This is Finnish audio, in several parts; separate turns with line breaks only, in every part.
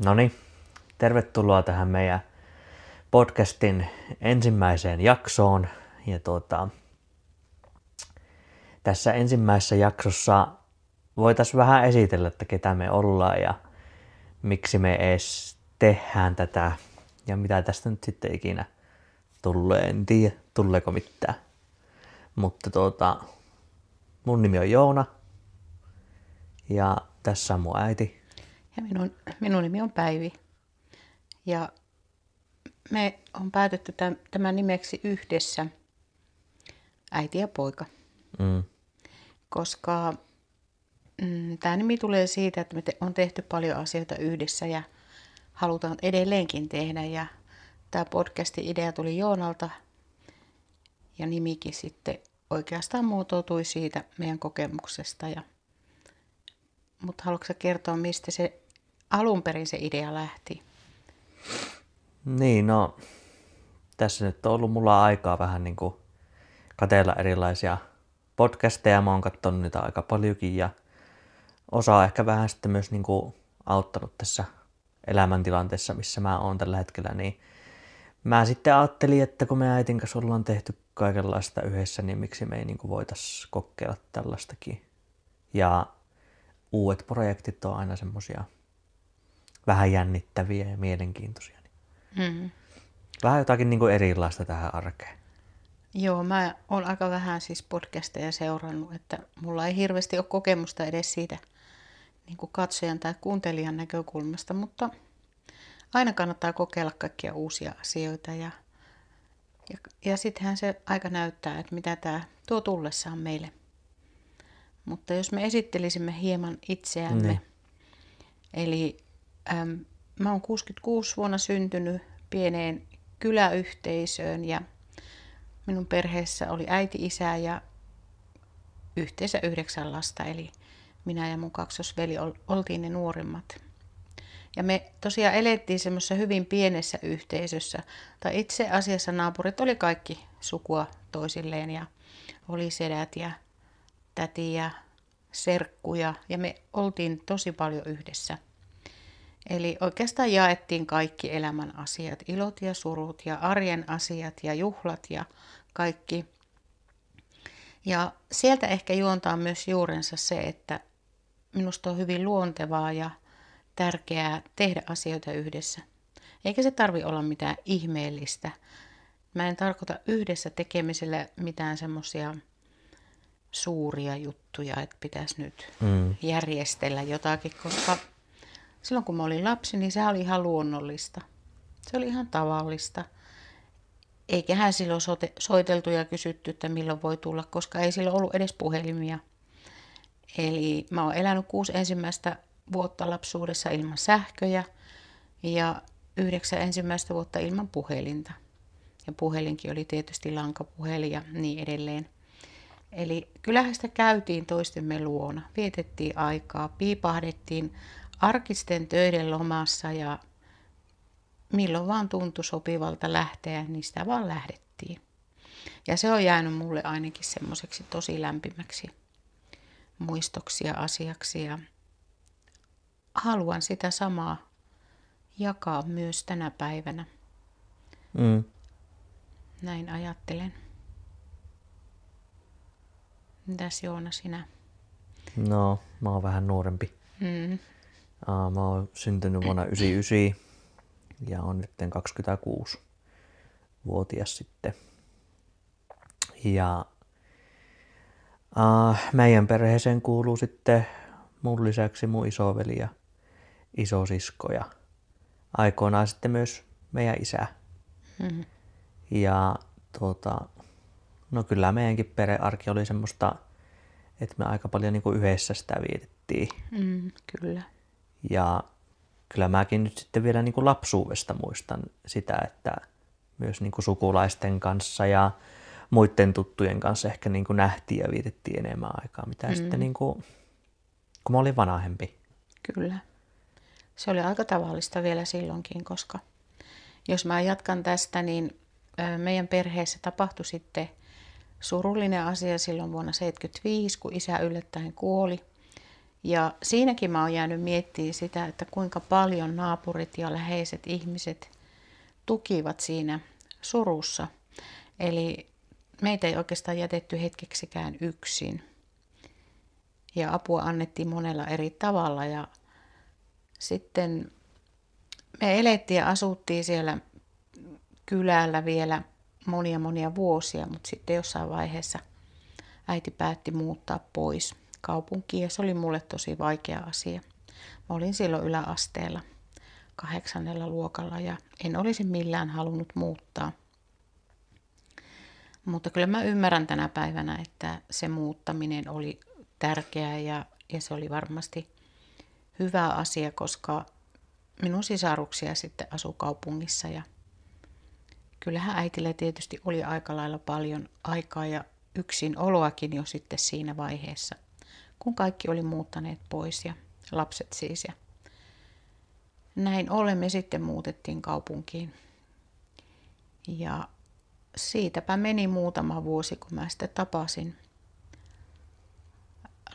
No niin, tervetuloa tähän meidän podcastin ensimmäiseen jaksoon. Ja tässä ensimmäisessä jaksossa voitaisiin vähän esitellä, että ketä me ollaan ja miksi me edes tehdään tätä ja mitä tästä nyt sitten ikinä tulee. En tiedä, tuleeko mitään. Mutta mun nimi on Joona ja tässä on mun äiti.
Ja minun nimi on Päivi. Ja me on päätetty tämän nimeksi yhdessä, äiti ja poika. Koska tämä nimi tulee siitä, että me on tehty paljon asioita yhdessä ja halutaan edelleenkin tehdä. Ja tämä podcastin idea tuli Joonalta ja nimikin sitten oikeastaan muotoutui siitä meidän kokemuksesta. Mutta haluatko sä kertoa, mistä se alun perin se idea lähti?
Niin, no tässä nyt on ollut mulla aikaa vähän niin kuin katsella erilaisia podcasteja. Mä oon katsonut niitä aika paljonkin ja osa on ehkä vähän sitten myös niin kuin auttanut tässä elämäntilanteessa, missä mä oon tällä hetkellä. Niin mä sitten ajattelin, että kun me äitin kanssa ollaan tehty kaikenlaista yhdessä, niin miksi me ei niin kuin voitaisi kokeilla tällaistakin. Ja uudet projektit on aina semmosia vähän jännittäviä ja mielenkiintoisia. Vähän jotakin niin kuin erilaista tähän arkeen.
Joo, mä oon aika vähän siis podcasteja seurannut, että mulla ei hirveästi ole kokemusta edes siitä niin kuin katsojan tai kuuntelijan näkökulmasta, mutta aina kannattaa kokeilla kaikkia uusia asioita ja sittenhän se aika näyttää, että mitä tämä tuo tullessaan meille. Mutta jos me esittelisimme hieman itseämme, eli mä oon 66 vuonna syntynyt pieneen kyläyhteisöön ja minun perheessä oli äiti, isä ja yhteensä 9 lasta, eli minä ja mun kaksosveli oltiin ne nuorimmat. Ja me tosiaan elettiin semmoisessa hyvin pienessä yhteisössä, tai itse asiassa naapurit oli kaikki sukua toisilleen ja oli sedät ja täti ja serkkuja ja me oltiin tosi paljon yhdessä. Eli oikeastaan jaettiin kaikki elämän asiat, ilot ja surut ja arjen asiat ja juhlat ja kaikki. Ja sieltä ehkä juontaa myös juurensa se, että minusta on hyvin luontevaa ja tärkeää tehdä asioita yhdessä. Eikä se tarvi olla mitään ihmeellistä. Mä en tarkoita yhdessä tekemisellä mitään semmoisia suuria juttuja, että pitäisi nyt järjestellä jotakin, koska silloin kun mä olin lapsi, niin se oli ihan luonnollista. Se oli ihan tavallista. Eiköhän silloin soiteltu ja kysytty, että milloin voi tulla, koska ei silloin ollut edes puhelimia. Eli mä oon elänyt 6 ensimmäistä vuotta lapsuudessa ilman sähköjä ja 9 ensimmäistä vuotta ilman puhelinta. Ja puhelinkin oli tietysti lankapuhelin ja niin edelleen. Eli kyllähän sitä käytiin toistemme luona, vietettiin aikaa, piipahdettiin arkisten töiden lomassa ja milloin vaan tuntui sopivalta lähteä, niin sitä vaan lähdettiin. Ja se on jäänyt mulle ainakin semmoiseksi tosi lämpimäksi muistoksi ja asiaksi ja haluan sitä samaa jakaa myös tänä päivänä. Näin ajattelen. Mitäs Joona sinä?
No, mä oon vähän nuorempi. Mä oon syntynyt vuonna 1999 ja on nyt 26-vuotias sitten. Ja meidän perheeseen kuuluu sitten mun lisäksi mun isoveli ja isosisko ja aikoinaan sitten myös meidän isä. Ja no kyllä meidänkin perhearki oli semmoista, että me aika paljon niin kuin yhdessä sitä vietettiin.
Kyllä.
Ja kyllä mäkin nyt sitten vielä niin kuin lapsuudesta muistan sitä, että myös niin kuin sukulaisten kanssa ja muiden tuttujen kanssa ehkä niin kuin nähtiin ja vietettiin enemmän aikaa, mitä sitten niin kuin, kun mä olin vanhempi.
Kyllä. Se oli aika tavallista vielä silloinkin, koska jos mä jatkan tästä, niin meidän perheessä tapahtui sitten surullinen asia silloin vuonna 1975, kun isä yllättäen kuoli. Ja siinäkin mä oon jäänyt miettimään sitä, että kuinka paljon naapurit ja läheiset ihmiset tukivat siinä surussa. Eli meitä ei oikeastaan jätetty hetkeksikään yksin. Ja apua annettiin monella eri tavalla. Ja sitten me elettiin ja asuttiin siellä kylällä vielä monia vuosia, mutta sitten jossain vaiheessa äiti päätti muuttaa pois kaupunkiin ja se oli mulle tosi vaikea asia. Mä olin silloin yläasteella 8. luokalla ja en olisi millään halunnut muuttaa. Mutta kyllä mä ymmärrän tänä päivänä, että se muuttaminen oli tärkeää ja se oli varmasti hyvä asia, koska minun sisaruksia sitten asui kaupungissa ja kyllähän äitillä tietysti oli aika lailla paljon aikaa ja yksinoloakin jo sitten siinä vaiheessa, kun kaikki oli muuttaneet pois ja lapset siis. Ja näin ollen me sitten muutettiin kaupunkiin. Ja siitäpä meni muutama vuosi, kun mä sitten tapasin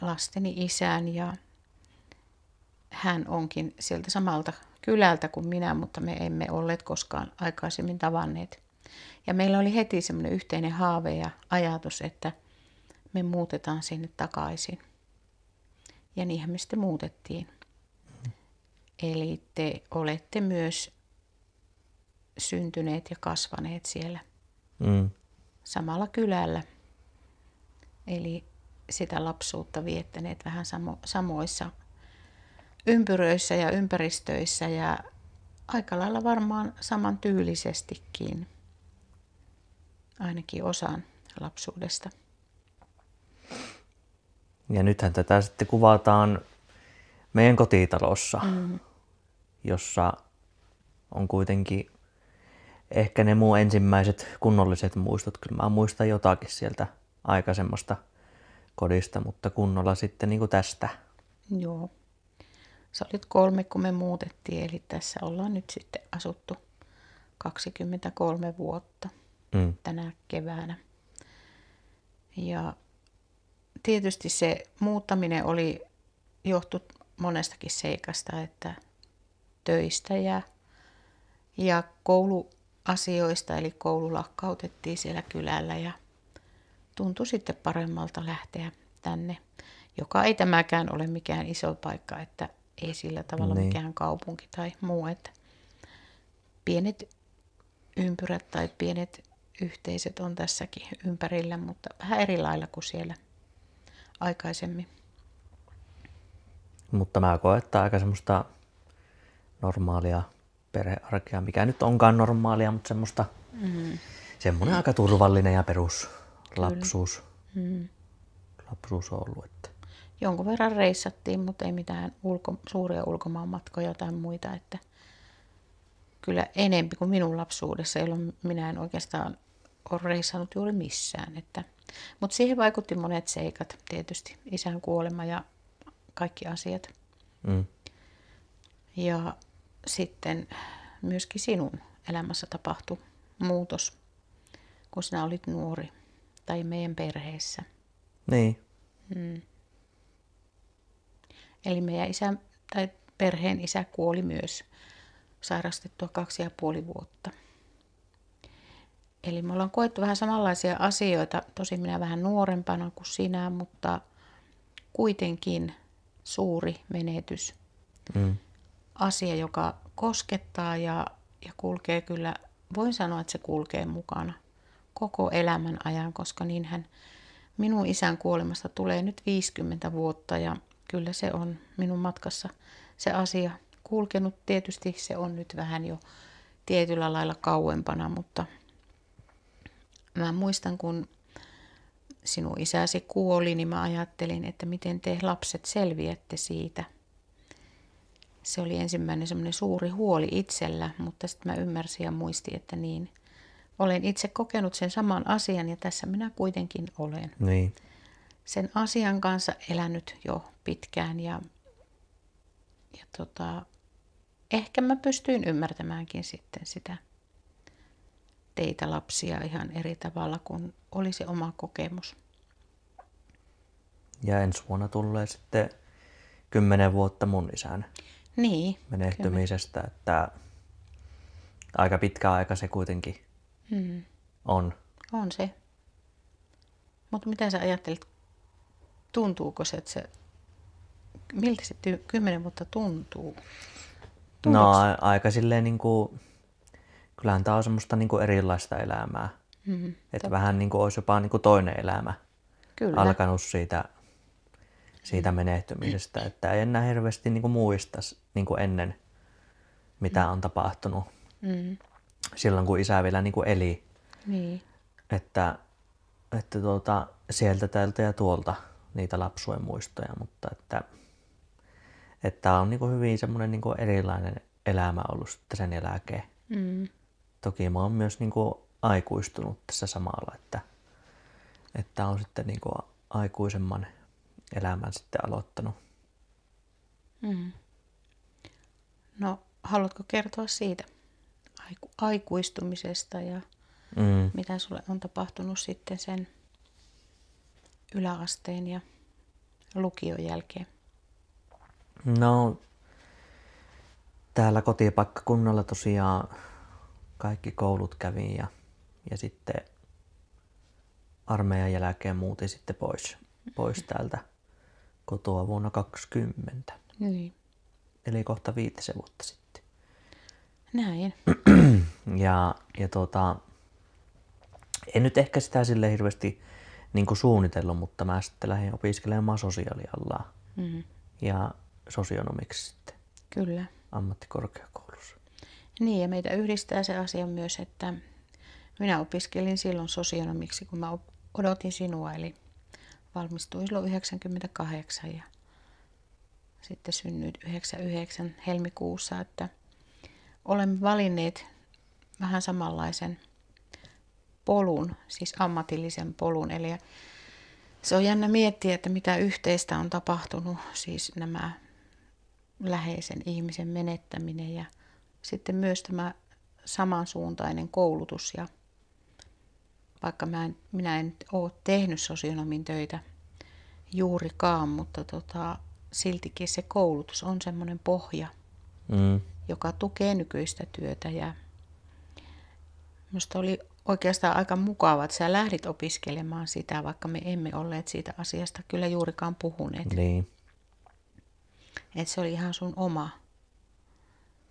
lasteni isän ja hän onkin sieltä samalta kylältä kuin minä, mutta me emme olleet koskaan aikaisemmin tavanneet. Ja meillä oli heti semmoinen yhteinen haave ja ajatus, että me muutetaan sinne takaisin. Ja niinhän me sitten muutettiin. Eli te olette myös syntyneet ja kasvaneet siellä samalla kylällä. Eli sitä lapsuutta viettäneet vähän samoissa ympyröissä ja ympäristöissä ja aika lailla varmaan samantyylisestikin, ainakin osan lapsuudesta.
Ja nythän tätä sitten kuvataan meidän kotitalossa, jossa on kuitenkin ehkä ne mun ensimmäiset kunnolliset muistot. Kyllä mä muistan jotakin sieltä aikaisemmasta kodista, mutta kunnolla sitten niin kuin tästä.
Joo. Sä olit 3, kun me muutettiin, eli tässä ollaan nyt sitten asuttu 23 vuotta tänä keväänä. Ja tietysti se muuttaminen johtui monestakin seikasta, että töistä ja kouluasioista, eli koulu lakkautettiin siellä kylällä ja tuntui sitten paremmalta lähteä tänne, joka ei tämäkään ole mikään iso paikka, että ei sillä tavalla mikään kaupunki tai muu, että pienet ympyrät tai pienet yhteisöt on tässäkin ympärillä, mutta vähän eri lailla kuin siellä aikaisemmin.
Mutta mä koen, että aika semmoista normaalia perhearkea, mikä nyt onkaan normaalia, mutta semmoinen aika turvallinen ja perus lapsuus. Lapsuus on ollut. Että.
Jonkun verran reissattiin, mutta ei mitään suuria ulkomaanmatkoja tai muita. Että kyllä enempi kuin minun lapsuudessa, jolloin minä en oikeastaan ole reissannut juuri missään. Mutta siihen vaikutti monet seikat, tietysti isän kuolema ja kaikki asiat. Ja sitten myöskin sinun elämässä tapahtui muutos, kun sinä olit nuori tai meidän perheessä.
Niin.
Eli meidän perheen isä kuoli myös sairastettua 2,5 vuotta. Eli me ollaan koettu vähän samanlaisia asioita, tosin minä vähän nuorempana kuin sinä, mutta kuitenkin suuri menetys. Asia, joka koskettaa ja kulkee kyllä, voin sanoa, että se kulkee mukana koko elämän ajan, koska niinhän minun isän kuolemasta tulee nyt 50 vuotta ja kyllä se on minun matkassa se asia kulkenut. Tietysti se on nyt vähän jo tietyllä lailla kauempana, mutta mä muistan, kun sinun isäsi kuoli, niin mä ajattelin, että miten te lapset selviätte siitä. Se oli ensimmäinen semmoinen suuri huoli itsellä, mutta sitten mä ymmärsin ja muistin, että niin. Olen itse kokenut sen saman asian ja tässä minä kuitenkin olen.
Niin.
Sen asian kanssa elänyt jo pitkään ja ehkä mä pystyin ymmärtämäänkin sitten sitä teitä lapsia ihan eri tavalla, kun oli se oma kokemus.
Ja ensi vuonna tulee sitten 10 vuotta mun isän
Niin,
menehtymisestä, että aika pitkä aika se kuitenkin on.
on se. Mutta mitä sä ajattelet, tuntuuko se, että miltä se 10 vuotta tuntuu?
No aika silleen niinku, kyllähän tää on semmoista niinku erilaista elämää. Että vähän niinku olisi jopa niinku toinen elämä
Kyllä.
alkanut siitä menehtymisestä, että ei enää hirveästi niinku muista niinku ennen, mitä on tapahtunut silloin, kun isä vielä niinku eli.
Niin.
Että sieltä, täältä ja tuolta niitä lapsuuden muistoja, mutta että on niinku hyvin semmoinen niinku erilainen elämä ollut sitten sen jälkeen. Toki mä oon myös niinku aikuistunut tässä samalla, että on sitten niinku aikuisemman elämän sitten aloittanut.
No, haluatko kertoa siitä aikuistumisesta ja mitä sulle on tapahtunut sitten sen yläasteen ja lukion jälkeen?
No, täällä kotipaikkakunnalla tosiaan kaikki koulut kävin ja sitten armeijan jälkeen muutin sitten pois täältä kotoa vuonna 2020.
Niin.
Eli kohta 5 vuotta sitten.
Näin.
Ja en nyt ehkä sitä sille hirveästi niin kuin suunnitellut, mutta mä sitten lähdin opiskelemaan sosiaalialaa ja sosionomiksi sitten
Kyllä.
ammattikorkeakoulussa.
Niin, ja meitä yhdistää se asia myös, että minä opiskelin silloin sosionomiksi, kun mä odotin sinua, eli valmistuin silloin 98 ja sitten synnyin 99 helmikuussa, että olemme valinneet vähän samanlaisen polun, siis ammatillisen polun. Eli se on jännä miettiä, että mitä yhteistä on tapahtunut, siis nämä läheisen ihmisen menettäminen ja sitten myös tämä samansuuntainen koulutus. Ja vaikka minä en ole tehnyt sosionomin töitä juurikaan, mutta siltikin se koulutus on semmoinen pohja, joka tukee nykyistä työtä. Ja minusta oli oikeastaan aika mukava, että sä lähdit opiskelemaan sitä, vaikka me emme olleet siitä asiasta kyllä juurikaan puhuneet.
Niin.
Että se oli ihan sun oma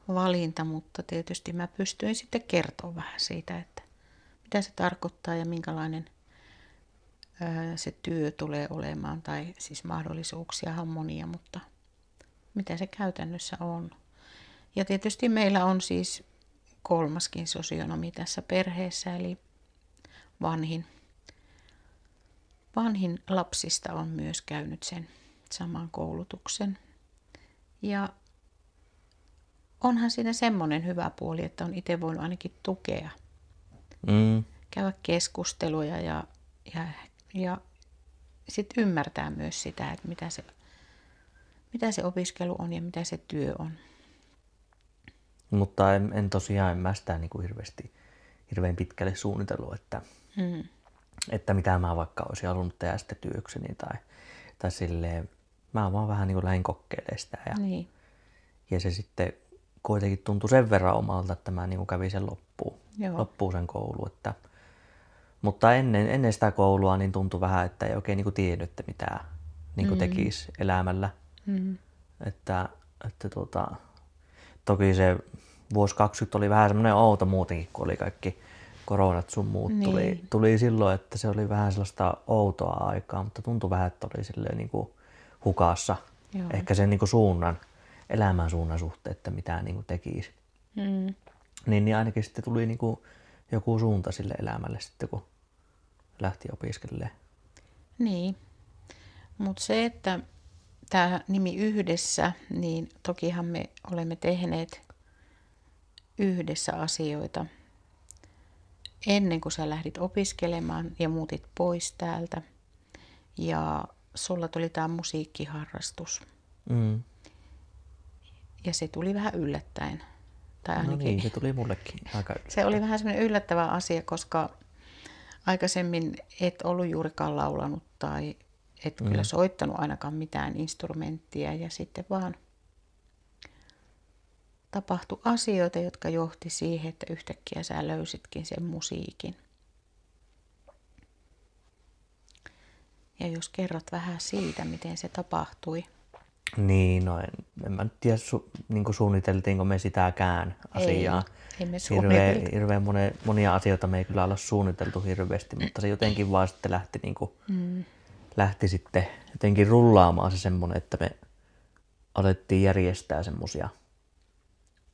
valinta, mutta tietysti mä pystyin sitten kertoa vähän siitä, että mitä se tarkoittaa ja minkälainen se työ tulee olemaan, tai siis mahdollisuuksiahan monia, mutta mitä se käytännössä on. Ja tietysti meillä on siis 3. sosionomi tässä perheessä, eli vanhin lapsista on myös käynyt sen saman koulutuksen. Ja onhan siinä semmoinen hyvä puoli, että on itse voinut ainakin tukea, käydä keskusteluja ja sitten ymmärtää myös sitä, että mitä se opiskelu on ja mitä se työ on.
Mutta en tosiaan mä sitä niin kuin hirveän pitkälle suunnitellut, että mitä mä vaikka olisin halunnut tehdä sitten työkseni tai silleen. Mä vaan vähän niin kuin lähdin kokeilemaan sitä
Niin.
ja se sitten kuitenkin tuntui sen verran omalta, että mä niin kuin kävin sen loppuun sen koulu. Mutta ennen sitä koulua niin tuntui vähän, että ei oikein niin kuin tiennyt, että mitä niin kuin tekisi elämällä. Että toki se vuosi 20 oli vähän semmoinen outo muutenkin, kun oli kaikki koronat sun muut.
Niin.
Tuli silloin, että se oli vähän sellaista outoa aikaa, mutta tuntui vähän, että oli silleen niin kuin hukassa.
Joo.
Ehkä sen niin kuin elämän suunnan suhteen, että mitä niin kuin tekisi. Niin ainakin sitten tuli niin kuin joku suunta sille elämälle sitten, kun lähti opiskelemaan.
Niin, mutta se, että tämä nimi Yhdessä, niin tokihan me olemme tehneet yhdessä asioita ennen kuin sä lähdit opiskelemaan ja muutit pois täältä. Ja sulla tuli tämä musiikkiharrastus. Ja se tuli vähän yllättäen. Tai ainakin,
No niin, se tuli mullekin aika yllättäen.
Se oli vähän semmoinen yllättävä asia, koska aikaisemmin et ollut juurikaan laulanut tai et kyllä soittanut ainakaan mitään instrumenttia ja sitten vaan tapahtui asioita, jotka johti siihen, että yhtäkkiä sä löysitkin sen musiikin. Ja jos kerrot vähän siitä, miten se tapahtui.
Niin, no en mä nyt tiedä, niin suunniteltiinko me sitäkään asiaa.
Ei me suunniteltu.
Hirveän monia asioita me ei kyllä olla suunniteltu hirveästi, mutta se jotenkin vaan sitten lähti sitten jotenkin rullaamaan se semmoinen, että me alettiin järjestää semmosia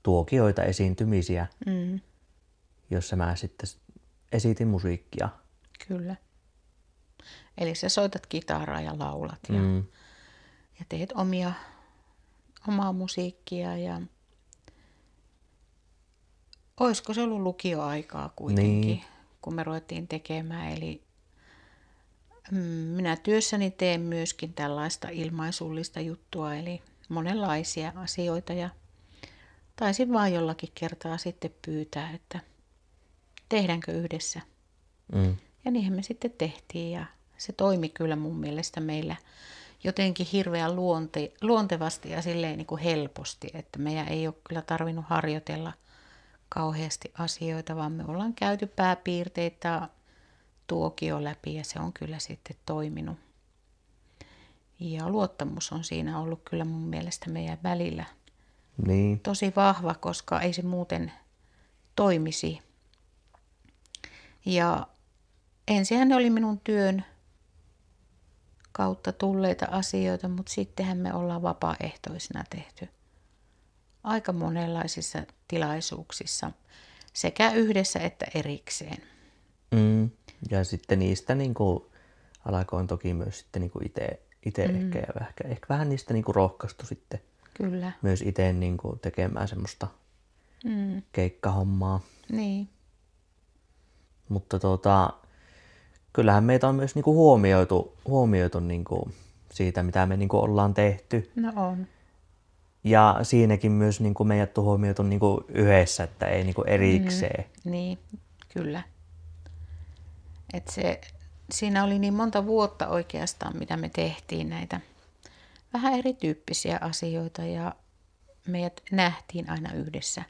tuokioita, esiintymisiä, jossa mä sitten esitin musiikkia.
Kyllä. Eli sä soitat kitaraa ja laulat ja teet omaa musiikkia. Ja olisiko se ollut lukioaikaa kuitenkin, kun me ruvettiin tekemään. Eli minä työssäni teen myöskin tällaista ilmaisullista juttua, eli monenlaisia asioita. Ja taisin vaan jollakin kertaa sitten pyytää, että tehdäänkö yhdessä. Ja niinhän me sitten tehtiin ja se toimi kyllä mun mielestä meillä jotenkin hirveän luontevasti ja silleen niin kuin helposti, että meidän ei ole kyllä tarvinnut harjoitella kauheasti asioita, vaan me ollaan käyty pääpiirteitä tuokio läpi ja se on kyllä sitten toiminut. Ja luottamus on siinä ollut kyllä mun mielestä meidän välillä tosi vahva, koska ei se muuten toimisi. Ja ensinhän ne oli minun työn kautta tulleita asioita, mutta sittenhän me ollaan vapaaehtoisina tehty aika monenlaisissa tilaisuuksissa, sekä yhdessä että erikseen.
Ja sitten niistä niin kuin alkoin toki myös sitten niin kuin itse ehkä vähän niistä niin kuin rohkaistu sitten
Kyllä.
myös itse niin kuin tekemään semmoista keikkahommaa.
Niin.
Mutta kyllähän meitä on myös niinku huomioitu niinku siitä, mitä me niinku ollaan tehty.
No on.
Ja siinäkin myös niinku meidät on huomioitu niinku yhdessä, että ei niinku erikseen.
Niin, kyllä. Siinä oli niin monta vuotta oikeastaan, mitä me tehtiin näitä vähän erityyppisiä asioita ja meidät nähtiin aina yhdessä.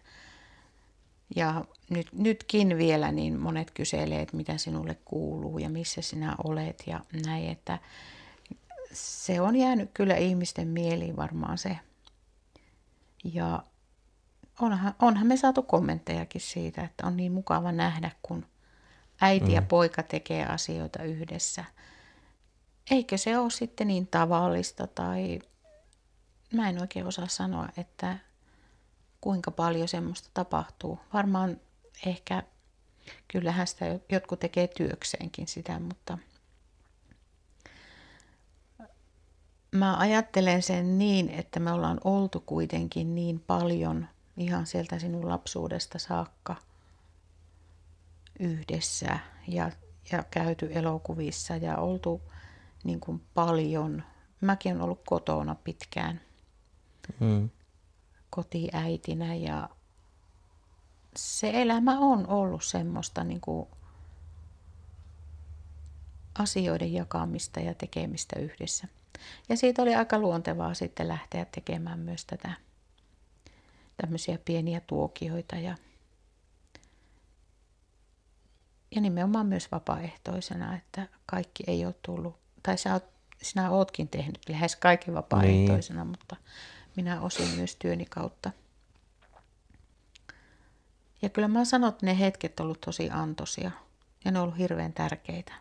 Ja nytkin vielä niin monet kyselee, että mitä sinulle kuuluu ja missä sinä olet ja näin, että se on jäänyt kyllä ihmisten mieliin varmaan se. Ja onhan me saatu kommenttejakin siitä, että on niin mukava nähdä, kun äiti ja poika tekee asioita yhdessä. Eikö se ole sitten niin tavallista tai mä en oikein osaa sanoa, että kuinka paljon semmoista tapahtuu. Varmaan ehkä, kyllähän sitä jotkut tekee työkseenkin sitä, mutta mä ajattelen sen niin, että me ollaan oltu kuitenkin niin paljon ihan sieltä sinun lapsuudesta saakka yhdessä ja käyty elokuvissa ja oltu niin kuin paljon. Mäkin olen ollut kotona pitkään kotiäitinä ja se elämä on ollut semmoista niin kuin asioiden jakamista ja tekemistä yhdessä. Ja siitä oli aika luontevaa sitten lähteä tekemään myös tämmöisiä pieniä tuokioita ja nimenomaan myös vapaaehtoisena, että kaikki ei ole tullut, tai sinä ootkin tehnyt lähes kaiken vapaaehtoisena, mutta minä osin myös työni kautta. Ja kyllä mä sanon, että ne hetket on ollut tosi antoisia ja ne on ollut hirveän tärkeitä.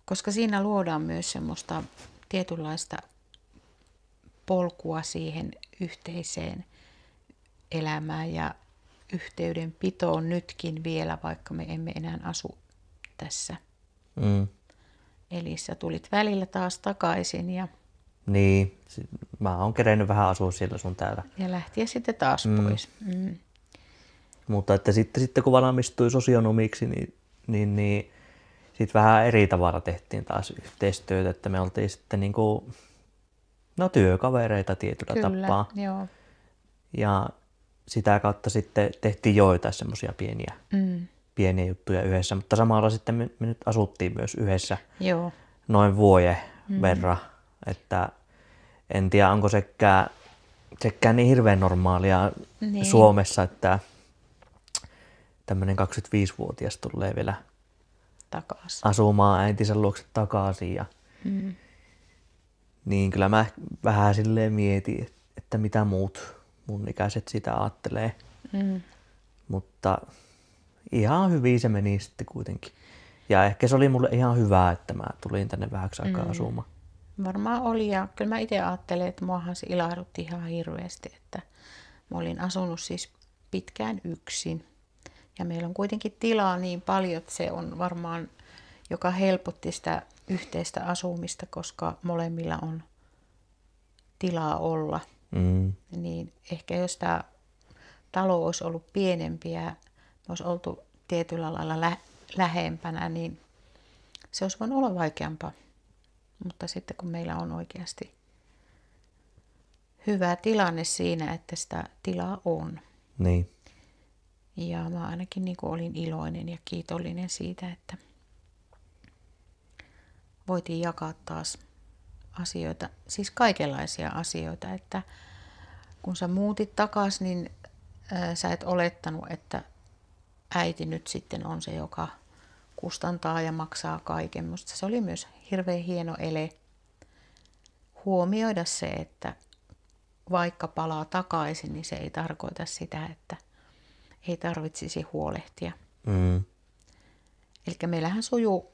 Koska siinä luodaan myös semmoista tietynlaista polkua siihen yhteiseen elämään ja yhteydenpitoon nytkin vielä, vaikka me emme enää asu tässä. Eli sä tulit välillä taas takaisin ja
niin, mä oon kerennyt vähän asua siellä sun täällä.
Ja lähtiä sitten taas pois.
Mutta että sitten kun valmistui sosionomiksi, niin sitten vähän eri tavalla tehtiin taas yhteistyötä, että me oltiin sitten niinku, työkavereita tietyllä tapaa.
Joo.
Ja sitä kautta sitten tehtiin joitain semmoisia pieniä pieniä juttuja yhdessä, mutta samalla sitten me nyt asuttiin myös yhdessä
Joo.
noin vuoden verran, että en tiedä onko sekään niin hirveän normaalia
Niin.
Suomessa, että tämmöinen 25-vuotias tulee vielä
Takaisin.
asumaan äitinsä luokse takaisin. Ja niin kyllä mä vähän silleen mietin, että mitä muut mun ikäiset sitä ajattelee. Mutta ihan hyvin se meni sitten kuitenkin. Ja ehkä se oli mulle ihan hyvä, että mä tulin tänne vähäksi aikaa asumaan.
Varmaan oli, ja kyllä mä itse ajattelen, että muahan se ilahdutti ihan hirveästi, että mä olin asunut siis pitkään yksin. Ja meillä on kuitenkin tilaa niin paljon, että se on varmaan, joka helpotti sitä yhteistä asumista, koska molemmilla on tilaa olla. Niin ehkä jos tämä talo olisi ollut pienempi ja me olisi oltu tietyllä lailla lähempänä, niin se olisi voinut olla vaikeampaa. Mutta sitten kun meillä on oikeasti hyvä tilanne siinä, että sitä tilaa on.
Niin.
Ja mä ainakin niin kuin olin iloinen ja kiitollinen siitä, että voitiin jakaa taas asioita, siis kaikenlaisia asioita, että kun sä muutit takaisin, niin sä et olettanut, että äiti nyt sitten on se, joka kustantaa ja maksaa kaiken. Musta se oli myös hirveän hieno ele huomioida se, että vaikka palaa takaisin, niin se ei tarkoita sitä, että ei tarvitsisi huolehtia. Eli meillähän sujuu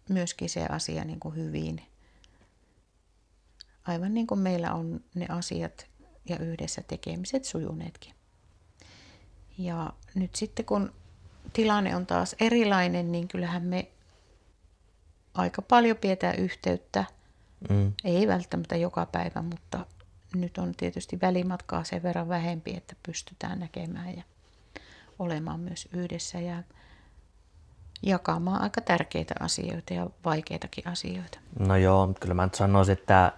myöskin se asia niin kuin hyvin. Aivan niin kuin meillä on ne asiat ja yhdessä tekemiset sujuneetkin. Ja nyt sitten kun tilanne on taas erilainen, niin kyllähän me aika paljon pidetään yhteyttä. Ei välttämättä joka päivä, mutta nyt on tietysti välimatkaa sen verran vähempi, että pystytään näkemään ja olemaan myös yhdessä ja jakamaan aika tärkeitä asioita ja vaikeitakin asioita.
No joo, mutta kyllä mä nyt sanoisin, että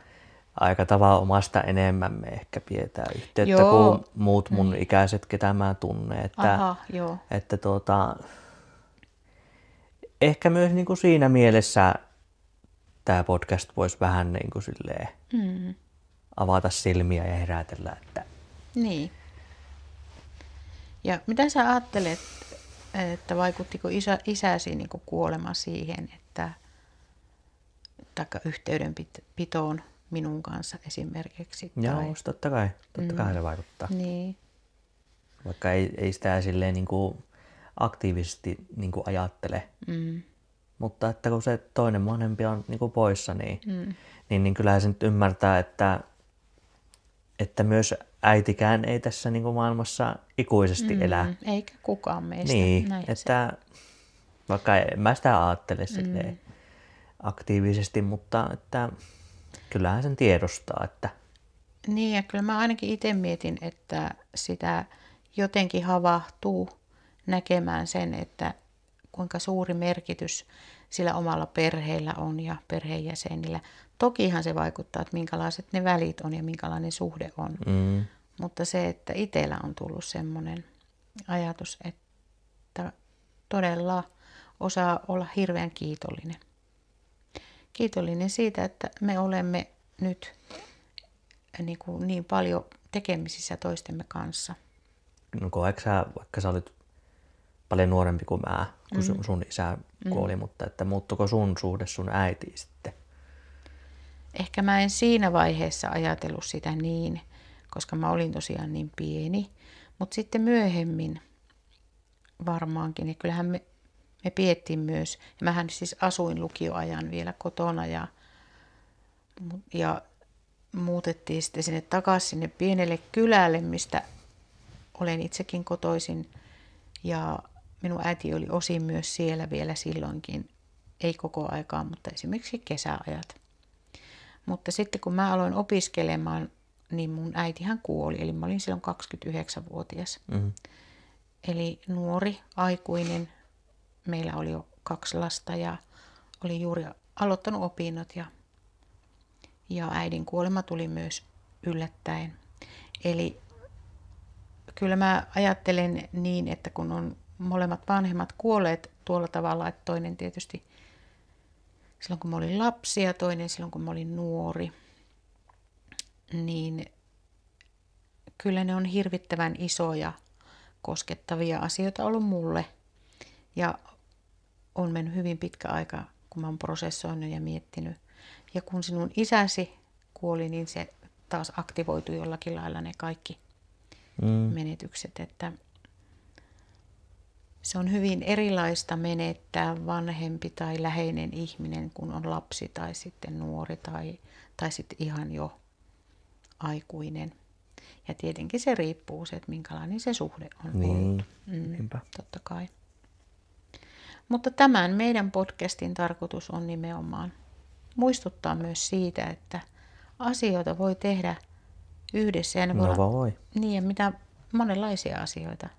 aika tavanomaista enemmän me ehkä pidetään yhteyttä kuin muut mun ikäiset, ketä mä tunnen. Että, että ehkä myös niin kuin siinä mielessä tämä podcast voisi vähän niin kuin silleen avata silmiä ja herätellä. Että...
Niin. Ja mitä sä ajattelet, että vaikuttiko isäsi niin kuin kuolema siihen, että taikka yhteydenpitoon minun kanssa esimerkiksi?
Joo, totta kai se vaikuttaa.
Niin.
Vaikka ei sitä silleen niin kuin aktiivisesti niin kuin ajattele. Mutta että kun se toinen vanhempi on niin kuin poissa, niin kyllähän se nyt ymmärtää, että myös äitikään ei tässä niin kuin maailmassa ikuisesti elä.
Eikä kukaan meistä.
Niin, että vaikka en mä sitä ajattele silleen aktiivisesti, mutta että kyllähän sen tiedostaa. Että...
Niin, ja kyllä mä ainakin itse mietin, että sitä jotenkin havahtuu näkemään sen, että kuinka suuri merkitys sillä omalla perheellä on ja perheenjäsenillä. Tokihan se vaikuttaa, että minkälaiset ne välit on ja minkälainen suhde on. Mutta se, että itsellä on tullut semmoinen ajatus, että todella osaa olla hirveän kiitollinen. Kiitollinen siitä, että me olemme nyt niin paljon tekemisissä toistemme kanssa.
No koetko sä, vaikka sä olit paljon nuorempi kuin mä, kun sun isä kuoli, mutta että muuttuiko sun suhde sun äitiin sitten?
Ehkä mä en siinä vaiheessa ajatellut sitä niin, koska mä olin tosiaan niin pieni. Mutta sitten myöhemmin varmaankin, ja kyllähän me pidettiin myös, ja mähän siis asuin lukioajan vielä kotona ja muutettiin sitten sinne takaisin sinne pienelle kylälle, mistä olen itsekin kotoisin. Ja minun äiti oli osin myös siellä vielä silloinkin, ei koko aikaa, mutta esimerkiksi kesäajat. Mutta sitten kun mä aloin opiskelemaan, niin mun äitihän kuoli, eli mä olin silloin 29-vuotias. Eli nuori, aikuinen, meillä oli jo 2 lasta ja oli juuri aloittanut opinnot ja äidin kuolema tuli myös yllättäen. Eli kyllä mä ajattelen niin, että kun on molemmat vanhemmat kuolleet tuolla tavalla, että toinen tietysti silloin kun mä olin lapsi ja toinen silloin kun mä olin nuori, niin kyllä ne on hirvittävän isoja koskettavia asioita ollut mulle. Ja on mennyt hyvin pitkä aika, kun mä oon prosessoinut ja miettinyt. Ja kun sinun isäsi kuoli, niin se taas aktivoitui jollakin lailla ne kaikki menetykset. Että se on hyvin erilaista menettää vanhempi tai läheinen ihminen, kun on lapsi tai sitten nuori tai sitten ihan jo aikuinen. Ja tietenkin se riippuu se, että minkälainen se suhde on ollut. Totta kai. Mutta tämän meidän podcastin tarkoitus on nimenomaan muistuttaa myös siitä, että asioita voi tehdä yhdessä. Ja ne
voi.
Niin, ja mitä monenlaisia asioita.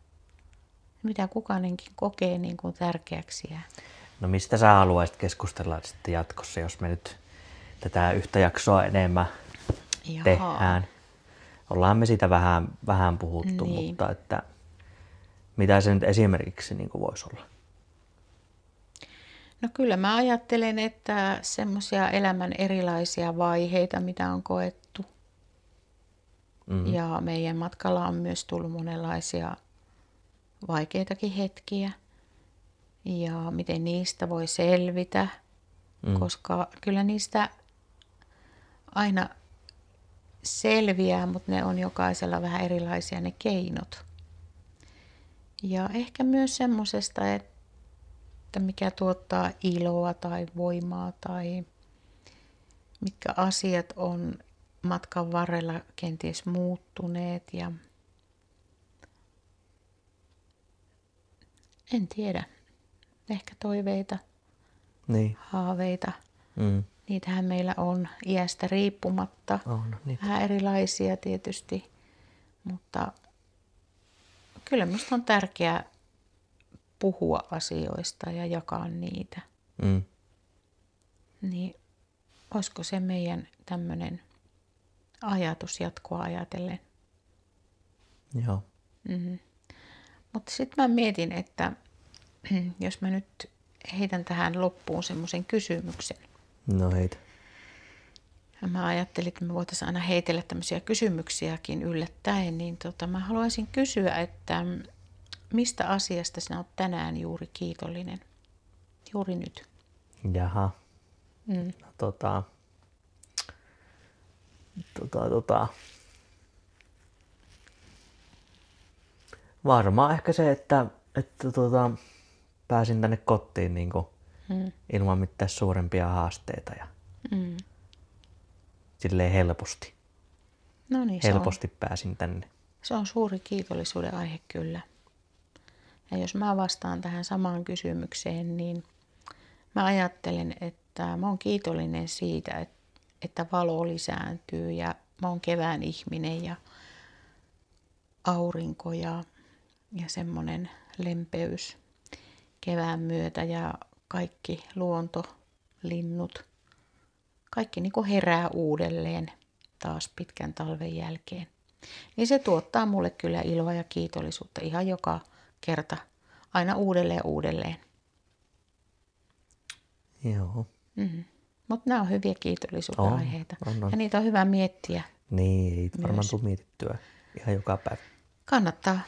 Mitä kukainenkin kokee niin kuin tärkeäksi.
No mistä sä haluaisit keskustella sitten jatkossa, jos me nyt tätä yhtä jaksoa enemmän tehdään? Ollaan me siitä vähän puhuttu, niin. Mutta että mitä se nyt esimerkiksi niin kuin voisi olla?
No kyllä mä ajattelen, että semmoisia elämän erilaisia vaiheita, mitä on koettu. Ja meidän matkalla on myös tullut monenlaisia vaikeitakin hetkiä. Ja miten niistä voi selvitä, koska kyllä niistä aina selviää, mutta ne on jokaisella vähän erilaisia ne keinot. Ja ehkä myös semmoisesta, että mikä tuottaa iloa tai voimaa tai mitkä asiat on matkan varrella kenties muuttuneet ja en tiedä, ehkä toiveita, haaveita. Niitähän meillä on iästä riippumatta, vähän erilaisia tietysti, mutta kyllä minusta on tärkeää puhua asioista ja jakaa niitä. Niin olisiko se meidän tämmöinen ajatus jatkoa ajatellen?
Joo.
Mutta sitten mä mietin, että jos mä nyt heitän tähän loppuun semmoisen kysymyksen.
No heitä.
Ja mä ajattelin, että me voitaisiin aina heitellä tämmöisiä kysymyksiäkin yllättäen, niin mä haluaisin kysyä, että mistä asiasta sinä olet tänään juuri kiitollinen? Juuri nyt.
Jaha. Varmaan ehkä se, että pääsin tänne kotiin niin kuin ilman mitään suurempia haasteita ja silleen helposti.
No niin,
helposti pääsin tänne.
Se on suuri kiitollisuuden aihe kyllä. Ja jos mä vastaan tähän samaan kysymykseen, niin mä ajattelen, että mä oon kiitollinen siitä, että valo lisääntyy ja mä oon kevään ihminen ja aurinko ja semmoinen lempeys kevään myötä ja kaikki luonto, linnut, kaikki niin kuin herää uudelleen taas pitkän talven jälkeen. Niin se tuottaa mulle kyllä iloa ja kiitollisuutta ihan joka kerta, aina uudelleen.
Joo.
Mutta nämä on hyviä kiitollisuuden aiheita. On. Ja niitä on hyvä miettiä.
Niin, ei varmaan tule mietittyä ihan joka päivä.
Kannattaa.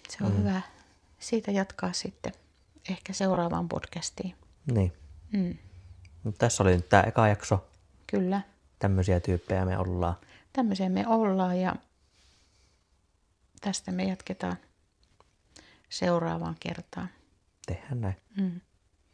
Se on hyvä siitä jatkaa sitten ehkä seuraavaan podcastiin.
Niin. Tässä oli nyt tämä eka jakso.
Kyllä.
Tämmöisiä tyyppejä me ollaan.
Tämmöisiä me ollaan ja tästä me jatketaan seuraavaan kertaan.
Tehdään näin.